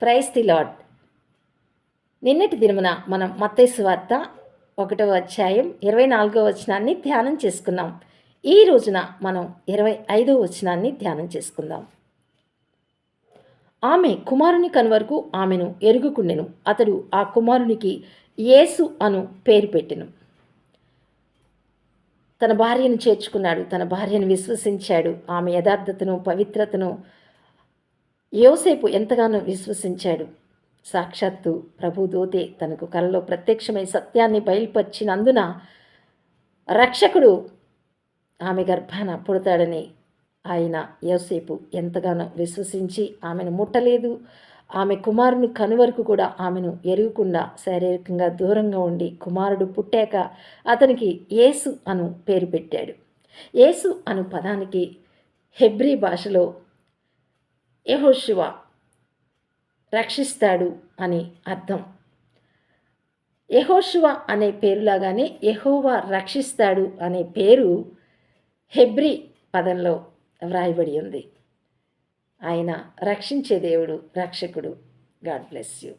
Praise the lord. నిన్నటి దినమున మనం మత్తయి సువార్త 1వ అధ్యాయం 24వ వచనాన్ని ధ్యానం చేసుకున్నాం. ఈ రోజున మనం 25వ వచనాన్ని ధ్యానం చేసుకుందాం. ఆమె కుమారుని కనువరకు ఆమెను ఎరుగుకుండెను. అతడు ఆ కుమారునికి యేసు అను పేరు పెట్టెను. తన భార్యను చేర్చుకున్నాడు. తన భార్యను విశ్వసించాడు. ఆమె యథార్థతను, పవిత్రతను యోసేపు ఎంతగానో విశ్వసించాడు. సాక్షాత్తు ప్రభుదూతే తనకు కలలో ప్రత్యక్షమై సత్యాన్ని బయలుపరిచినందున రక్షకుడు ఆమె గర్భాన పుడతాడని ఆయన యోసేపు ఎంతగానో విశ్వసించి ఆమెను ముట్టలేదు. ఆమె కుమారుని కనువరకు కూడా ఆమెను ఎరుగకుండా శారీరకంగా దూరంగా ఉండి కుమారుడు పుట్టాక అతనికి యేసు అను పేరు పెట్టాడు. యేసు అను పదానికి హెబ్రీ భాషలో యెహోషువ రక్షిస్తాడు అని అర్థం. యెహోషువ అనే పేరులాగానే యెహోవా రక్షిస్తాడు అనే పేరు హెబ్రీ పదంలో వ్రాయబడి ఉంది. ఆయన రక్షించే దేవుడు, రక్షకుడు. God bless you.